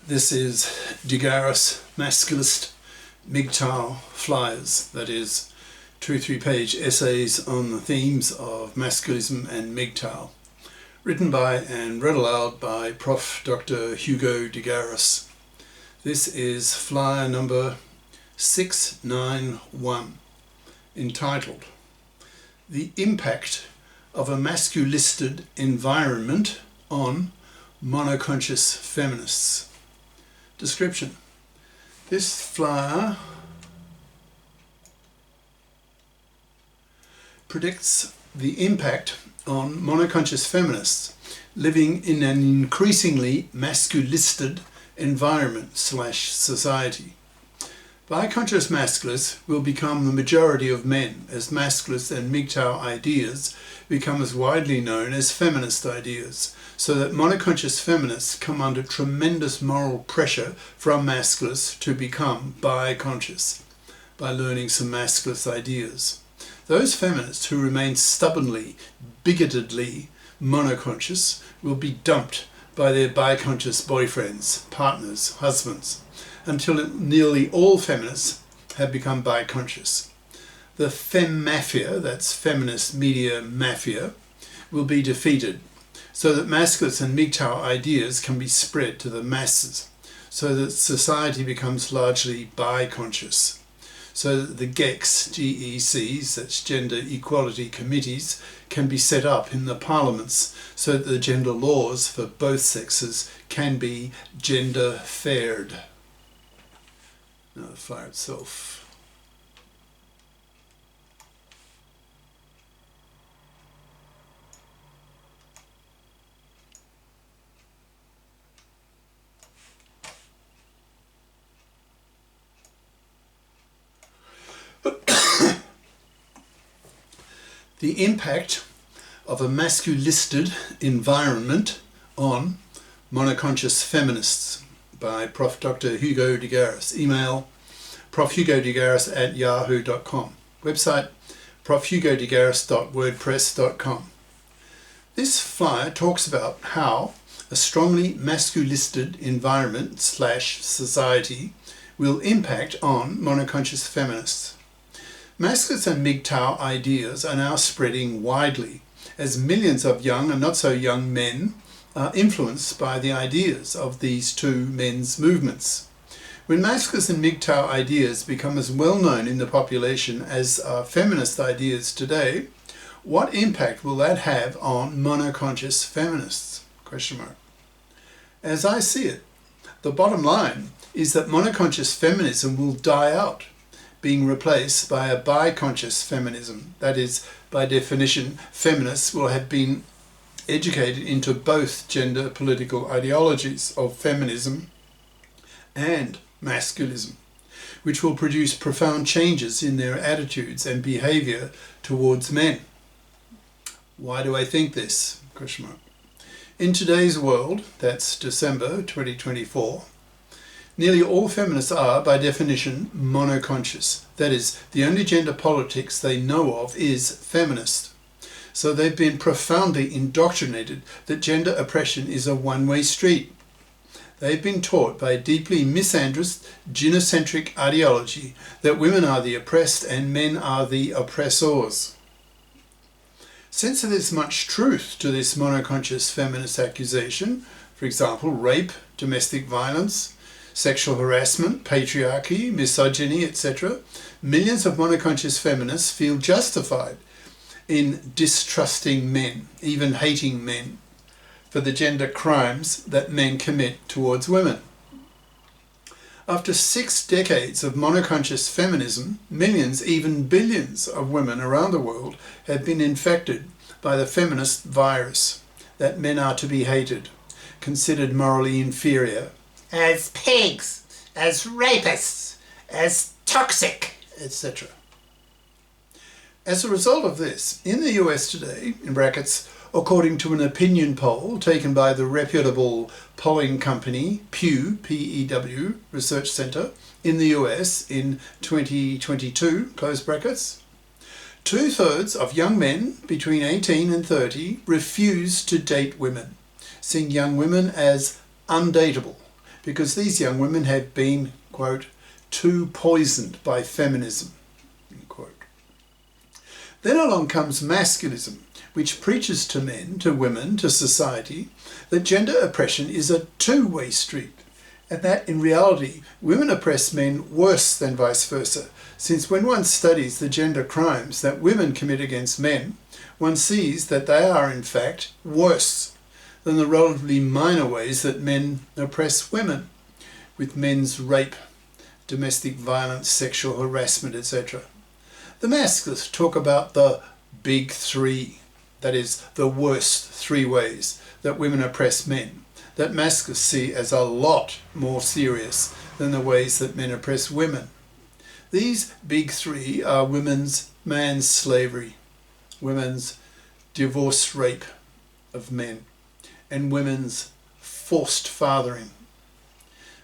This is Garis Masculist MGTOW flyers, that is 2-3 page essays on the themes of masculism and MGTOW, written by and read aloud by Prof. Dr. Hugo de Garis. This is flyer number 691, entitled The Impact of a Masculisted Environment on Monoconscious Feminists. Description. This flyer predicts the impact on monoconscious feminists living in an increasingly masculisted environment / society. Biconscious masculists will become the majority of men as masculists and MGTOW ideas become as widely known as feminist ideas, so that monoconscious feminists come under tremendous moral pressure from masculists to become biconscious by learning some masculist ideas. Those feminists who remain stubbornly, bigotedly monoconscious will be dumped by their biconscious boyfriends, partners, husbands, until nearly all feminists have become biconscious. The femafia, that's feminist media mafia, will be defeated, so that masculists and MGTOW ideas can be spread to the masses, so that society becomes largely biconscious, so that the GECs, that's gender equality committees, can be set up in the parliaments, so that the gender laws for both sexes can be gender faired. Now the flyer itself. The impact of a masculisted environment on monoconscious feminists by Prof. Dr. Hugo de Garis. Email profhugodegaris@yahoo.com. Website profhugodegaris.wordpress.com. This flyer talks about how a strongly masculisted environment / society will impact on monoconscious feminists. Masculists and MGTOW ideas are now spreading widely as millions of young and not so young men are influenced by the ideas of these two men's movements. When masculist and MGTOW ideas become as well known in the population as are feminist ideas today, what impact will that have on monoconscious feminists? ? As I see it, the bottom line is that monoconscious feminism will die out, being replaced by a biconscious feminism. That is, by definition, feminists will have been educated into both gender political ideologies of feminism and masculism, which will produce profound changes in their attitudes and behavior towards men. Why do I think this? ? In today's world, that's December 2024, nearly all feminists are, by definition, monoconscious. That is, the only gender politics they know of is feminist. So they've been profoundly indoctrinated that gender oppression is a one-way street. They've been taught by a deeply misandrist, gynocentric ideology that women are the oppressed and men are the oppressors. Since there's much truth to this monoconscious feminist accusation, for example, rape, domestic violence, sexual harassment, patriarchy, misogyny, etc., millions of monoconscious feminists feel justified in distrusting men, even hating men, for the gender crimes that men commit towards women. After 6 decades of monoconscious feminism, millions, even billions of women around the world have been infected by the feminist virus, that men are to be hated, considered morally inferior, as pigs, as rapists, as toxic, etc. As a result of this, in the US today, in brackets, according to an opinion poll taken by the reputable polling company Pew, P-E-W, Research Center in the US in 2022, close brackets, 2/3 of young men between 18 and 30 refuse to date women, seeing young women as undateable, because these young women have been, quote, too poisoned by feminism, end quote. Then along comes masculism, which preaches to men, to women, to society, that gender oppression is a two-way street, and that in reality women oppress men worse than vice versa, since when one studies the gender crimes that women commit against men, one sees that they are in fact worse than the relatively minor ways that men oppress women, with men's rape, domestic violence, sexual harassment, etc. The masculists talk about the big three, that is, the worst three ways that women oppress men, that masculists see as a lot more serious than the ways that men oppress women. These big three are women's manslavery, women's divorce rape of men, and women's forced fathering.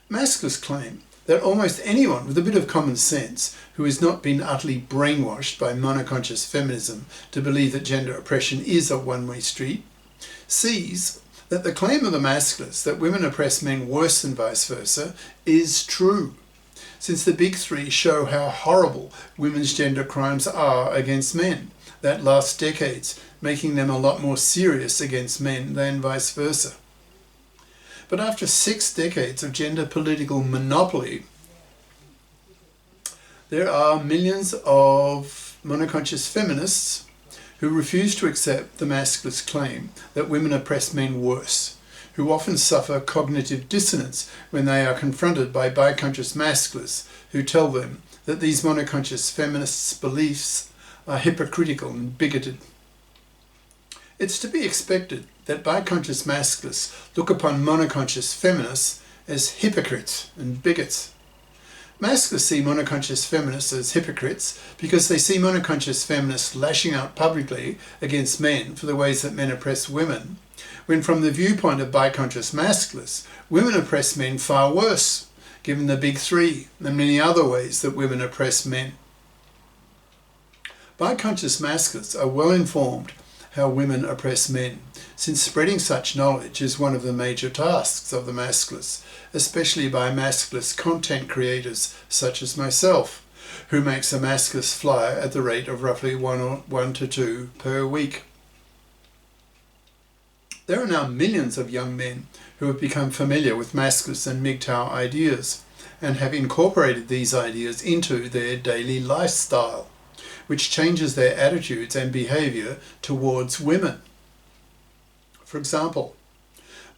Masculists claim that almost anyone with a bit of common sense who has not been utterly brainwashed by monoconscious feminism to believe that gender oppression is a one-way street sees that the claim of the masculists that women oppress men worse than vice versa is true, since the big three show how horrible women's gender crimes are against men that last decades, making them a lot more serious against men than vice versa. But after 6 decades of gender political monopoly, there are millions of monoconscious feminists who refuse to accept the masculist claim that women oppress men worse, who often suffer cognitive dissonance when they are confronted by biconscious masculists who tell them that these monoconscious feminists' beliefs are hypocritical and bigoted. It's to be expected that biconscious masculists look upon monoconscious feminists as hypocrites and bigots. Masculists see monoconscious feminists as hypocrites because they see monoconscious feminists lashing out publicly against men for the ways that men oppress women, when from the viewpoint of biconscious masculists, women oppress men far worse, given the big three and many other ways that women oppress men. Biconscious masculists are well informed how women oppress men, since spreading such knowledge is one of the major tasks of the masculists, especially by masculist content creators such as myself, who makes a masculist flyer at the rate of roughly 1 to 2 per week. There are now millions of young men who have become familiar with masculist and MGTOW ideas and have incorporated these ideas into their daily lifestyle, which changes their attitudes and behaviour towards women. For example,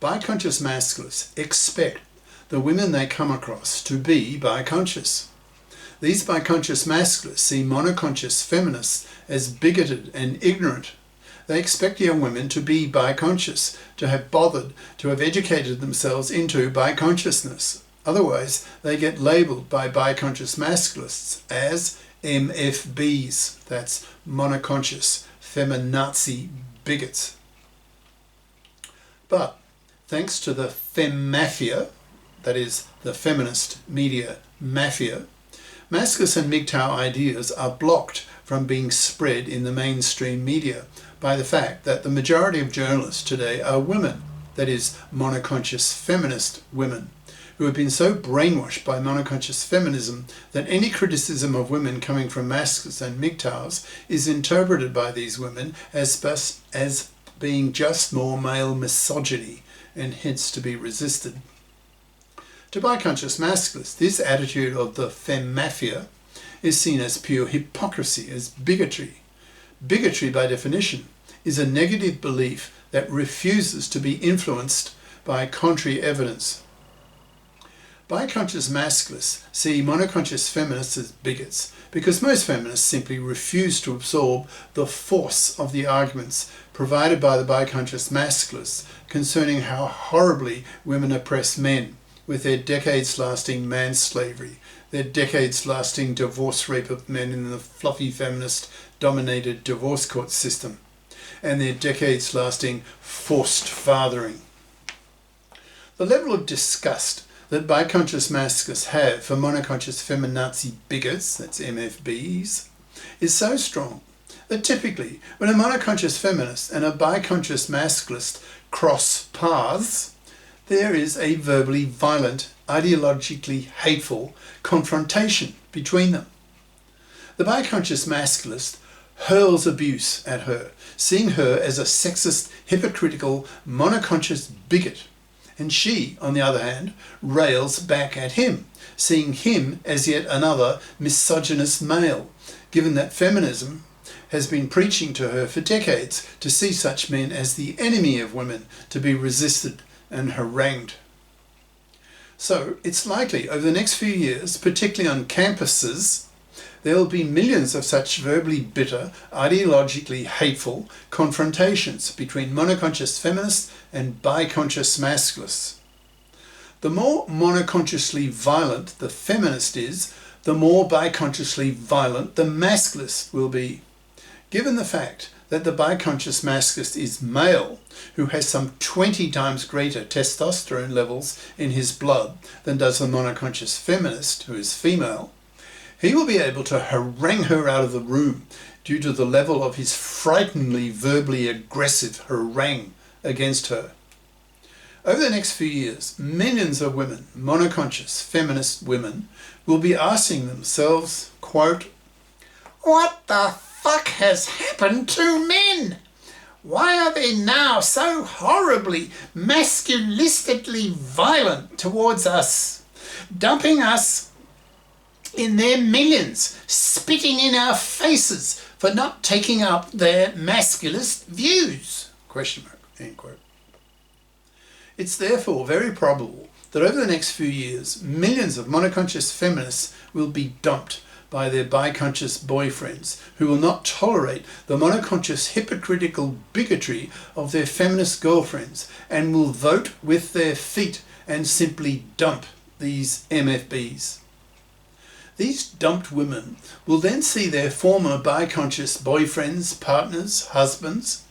biconscious masculists expect the women they come across to be biconscious. These biconscious masculists see monoconscious feminists as bigoted and ignorant. They expect young women to be biconscious, to have bothered, to have educated themselves into biconsciousness. Otherwise, they get labelled by biconscious masculists as MFBs, that's monoconscious feminazi bigots. But thanks to the femafia, that is the feminist media mafia, masculist and MGTOW ideas are blocked from being spread in the mainstream media by the fact that the majority of journalists today are women, that is monoconscious feminist women, who have been so brainwashed by monoconscious feminism that any criticism of women coming from masculists and MGTOWs is interpreted by these women as being just more male misogyny and hence to be resisted. To biconscious masculists, this attitude of the femmafia is seen as pure hypocrisy, as bigotry. Bigotry, by definition, is a negative belief that refuses to be influenced by contrary evidence. Biconscious masculists see monoconscious feminists as bigots because most feminists simply refuse to absorb the force of the arguments provided by the biconscious masculists concerning how horribly women oppress men with their decades-lasting manslavery, their decades-lasting divorce rape of men in the fluffy feminist-dominated divorce court system, and their decades-lasting forced fathering. The level of disgust that biconscious masculists have for monoconscious feminazi bigots, that's MFBs, is so strong that typically when a monoconscious feminist and a biconscious masculist cross paths, there is a verbally violent ideologically hateful confrontation between them. The biconscious masculist hurls abuse at her, seeing her as a sexist, hypocritical, monoconscious bigot. And she, on the other hand, rails back at him, seeing him as yet another misogynist male, given that feminism has been preaching to her for decades to see such men as the enemy of women, to be resisted and harangued. So it's likely over the next few years, particularly on campuses, there will be millions of such verbally bitter, ideologically hateful confrontations between monoconscious feminists and biconscious masculists. The more monoconsciously violent the feminist is, the more biconsciously violent the masculist will be. Given the fact that the biconscious masculist is male, who has some 20 times greater testosterone levels in his blood than does the monoconscious feminist, who is female, he will be able to harangue her out of the room due to the level of his frighteningly verbally aggressive harangue against her. Over the next few years, millions of women, monoconscious feminist women, will be asking themselves, quote, "What the fuck has happened to men? Why are they now so horribly, masculistedly violent towards us, dumping us in their millions, spitting in our faces for not taking up their masculist views?" Question mark, end quote. It's therefore very probable that over the next few years, millions of monoconscious feminists will be dumped by their biconscious boyfriends, who will not tolerate the monoconscious hypocritical bigotry of their feminist girlfriends and will vote with their feet and simply dump these MFBs. These dumped women will then see their former biconscious boyfriends, partners, husbands,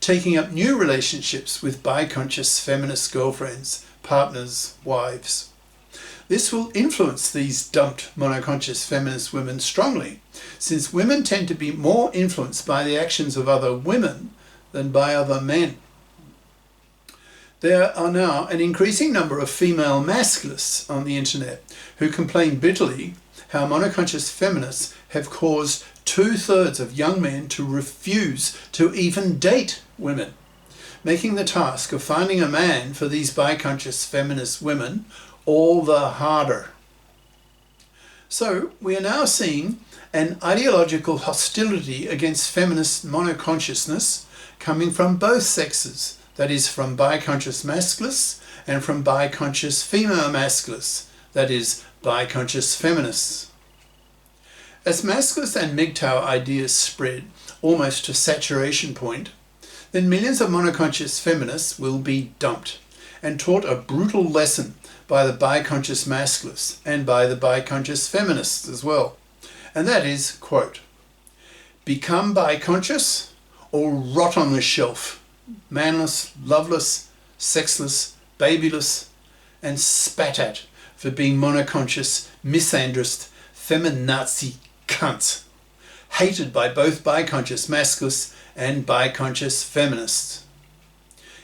taking up new relationships with biconscious feminist girlfriends, partners, wives. This will influence these dumped monoconscious feminist women strongly, since women tend to be more influenced by the actions of other women than by other men. There are now an increasing number of female masculists on the internet who complain bitterly how monoconscious feminists have caused 2/3 of young men to refuse to even date women, making the task of finding a man for these biconscious feminist women all the harder. So we are now seeing an ideological hostility against feminist monoconsciousness coming from both sexes, that is, from biconscious masculists and from biconscious female masculists, that is, biconscious feminists. As masculist and MGTOW ideas spread almost to saturation point, then millions of monoconscious feminists will be dumped and taught a brutal lesson by the biconscious masculists and by the biconscious feminists as well. And that is, quote, "Become biconscious or rot on the shelf, manless, loveless, sexless, babyless, and spat at for being monoconscious, misandrist, feminazi cunts, hated by both biconscious masculists and biconscious feminists."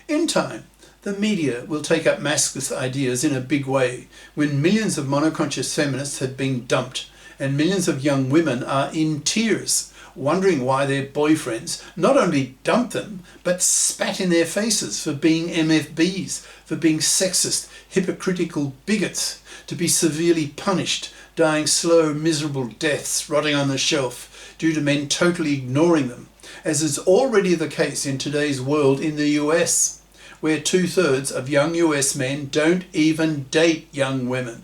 In time, the media will take up masculist ideas in a big way when millions of monoconscious feminists have been dumped and millions of young women are in tears, wondering why their boyfriends not only dumped them, but spat in their faces for being MFBs, for being sexist, hypocritical bigots, to be severely punished, dying slow, miserable deaths, rotting on the shelf, due to men totally ignoring them, as is already the case in today's world in the US, where 2/3 of young US men don't even date young women.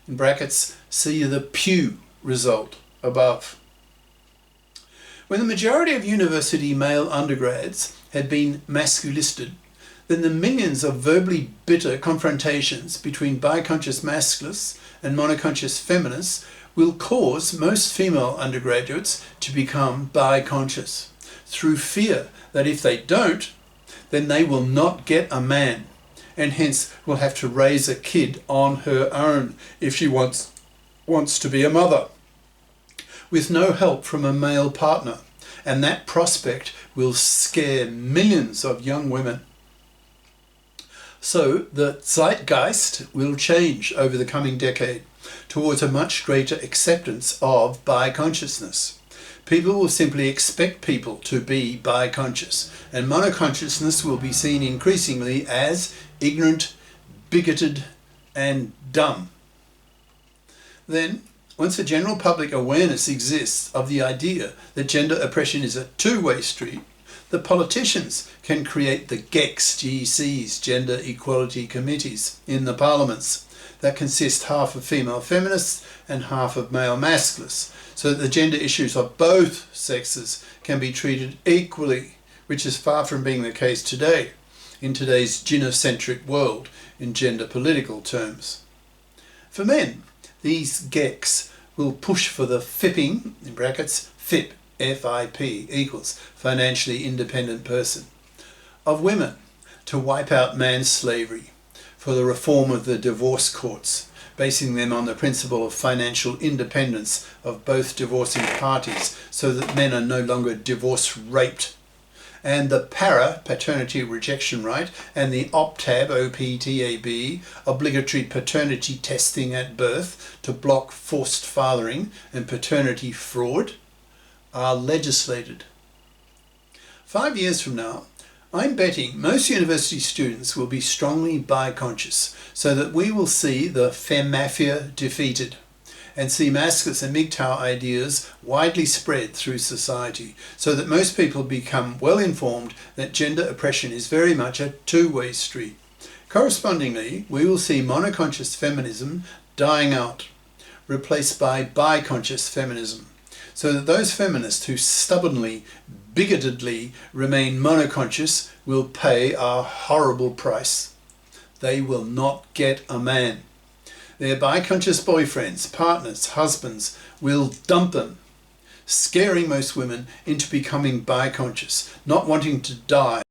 In brackets, see the Pew result above. When the majority of university male undergrads had been masculisted, then the millions of verbally bitter confrontations between biconscious masculists and monoconscious feminists will cause most female undergraduates to become biconscious, through fear that if they don't, then they will not get a man, and hence will have to raise a kid on her own if she wants to be a mother, with no help from a male partner, and that prospect will scare millions of young women. So the zeitgeist will change over the coming decade towards a much greater acceptance of biconsciousness. People will simply expect people to be biconscious, and monoconsciousness will be seen increasingly as ignorant, bigoted, and dumb. Then, once a general public awareness exists of the idea that gender oppression is a two-way street, the politicians can create the GECs, Gender Equality Committees, in the parliaments that consist half of female feminists and half of male masculists, so that the gender issues of both sexes can be treated equally, which is far from being the case today, in today's gynocentric world in gender political terms. For men, these GECs will push for the FIPPing, in brackets, FIP, F-I-P, equals financially independent person, of women, to wipe out manslavery, for the reform of the divorce courts, basing them on the principle of financial independence of both divorcing parties so that men are no longer divorce raped, and the paternity rejection right, and the OPTAB, O-P-T-A-B, obligatory paternity testing at birth to block forced fathering and paternity fraud, are legislated. 5 years from now, I'm betting most university students will be strongly biconscious, so that we will see the femafia defeated and see masculinist and MGTOW ideas widely spread through society, so that most people become well informed that gender oppression is very much a two-way street. Correspondingly, we will see monoconscious feminism dying out, replaced by biconscious feminism, so that those feminists who stubbornly, bigotedly remain monoconscious will pay a horrible price. They will not get a man. Their biconscious boyfriends, partners, husbands will dump them, scaring most women into becoming biconscious, not wanting to die